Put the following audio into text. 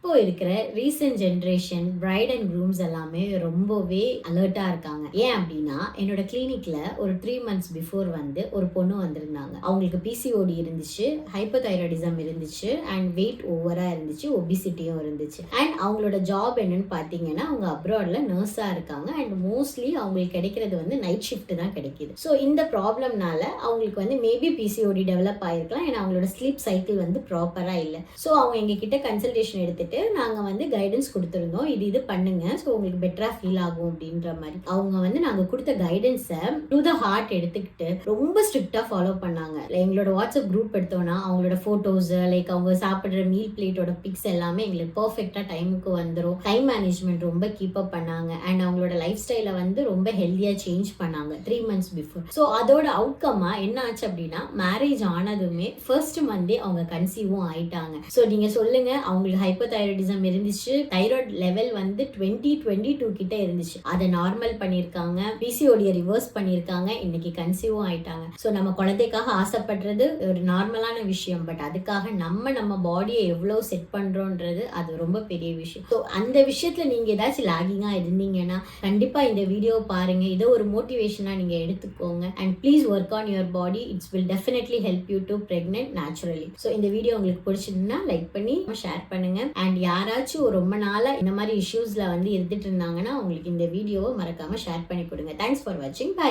இப்போ இருக்கிற recent generation bride and grooms எல்லாமே ரொம்பவே அலர்ட்டா இருக்காங்க. ஏன் அப்படின்னா என்னோட கிளினிக்ல ஒரு 3 months பிஃபோர் வந்து ஒரு பொண்ணு வந்திருந்தாங்க. அவங்களுக்கு பிசிஓடி இருந்துச்சு, ஹைப்போதைராய்டிசம் இருந்துச்சு அண்ட் வெயிட் ஓவரா இருந்துச்சு, ஒபிசிட்டியும் இருந்துச்சு. அண்ட் அவங்களோட ஜாப் என்னன்னு பாத்தீங்கன்னா அவங்க அப்ராட்ல நர்ஸா இருக்காங்க அண்ட் மோஸ்ட்லி அவங்களுக்கு கிடைக்கிறது வந்து நைட் ஷிஃப்ட் தான் கிடைக்குது. ஸோ இந்த ப்ராப்ளம்னால அவங்களுக்கு வந்து மேபி பிசிஓடி டெவலப் ஆயிருக்கலாம். ஏன்னா அவங்களோட ஸ்லீப் சைக்கிள் வந்து ப்ராப்பரா இல்லை. ஸோ அவங்க எங்க கிட்ட கன்சல்டேஷன் எடுத்துட்டு நாங்க வந்து கைடன்ஸ் கொடுத்துருந்தோம், இது பண்ணுங்க, ஸோ உங்களுக்கு பெட்டரா ஃபீல் ஆகும் அப்படின்ற மாதிரி. அவங்க வந்து நாங்க கொடுத்த கைடன்ஸை டு த ஹார்ட் எடுத்துக்கிட்டு ரொம்ப ஸ்ட்ரிக்டா ஃபாலோ பண்ணாங்க. எங்களோட வாட்ஸ்அப் குரூப் எடுத்தோம்னா அவங்களோட போட்டோஸ், லைக் அவங்க சாப்பிடுற மீல் பிளேட்டோட பிக்ஸ் எல்லாமே எங்களுக்கு பர்ஃபெக்டா டைமுக்கு வந்துடும். டைம் மேனேஜ்மெண்ட் ரொம்ப கீப் அப் பண்ணாங்க அண்ட் அவங்களோட லைஃப் ஸ்டைலை வந்து ரொம்ப ஹெல்தியா சேஞ்ச் பண்ணாங்க 3 months பிஃபோர். ஸோ அதோட அவுட்கம்மா என்ன ஆச்சு அப்படின்னா மேரேஜ் ஆனதுமே ஃபர்ஸ்ட் மந்தே அவங்க கன்சீவும் ஆயிட்டாங்க. ஸோ நீங்க சொல்லுங்க, அவங்களுக்கு ஹைப்போதைராய்டிசம் இருந்துச்சு, தைராய்டு லெவல் வந்து 20-22 கிட்ட இருந்துச்சு, அதை நார்மல் பண்ணிருக்காங்க, பிசிஓடியை ரிவர்ஸ் பண்ணிருக்காங்க, இன்னைக்கு கன்சீவும் ஆயிட்டாங்க. ஸோ நம்ம குழந்தைக்காக ஆசைப்படுறது ஒரு நார்மலான விஷயம், பட் அதுக்காக நம்ம பாடியை எவ்வளவு செட் பண்றோன்றது அது ரொம்ப பெரிய விஷயம். ஸோ அந்த விஷயத்துல நீங்க ஏதாச்சும் லாகிங்கா இருந்தீங்கன்னா கண்டிப்பா இந்த வீடியோ பாருங்க, இதை ஒரு மோட்டிவேஷனா நீங்க எடுத்துக்கோங்க and please work on your body. It's will definitely help you to pregnant naturally. So இந்த வீடியோ உங்களுக்கு பிடிச்சிருந்தா லைக் பண்ணி ஷேர் பண்ணுங்க அண்ட் யாராச்சும் ரொம்ப நாளா இந்த மாதிரி இஷ்யூஸ்ல வந்து இருந்துட்டு இருந்தாங்கன்னா உங்களுக்கு இந்த வீடியோவை மறக்காம ஷேர் பண்ணி கொடுங்க. தேங்க்ஸ் ஃபார் வாட்சிங். பை.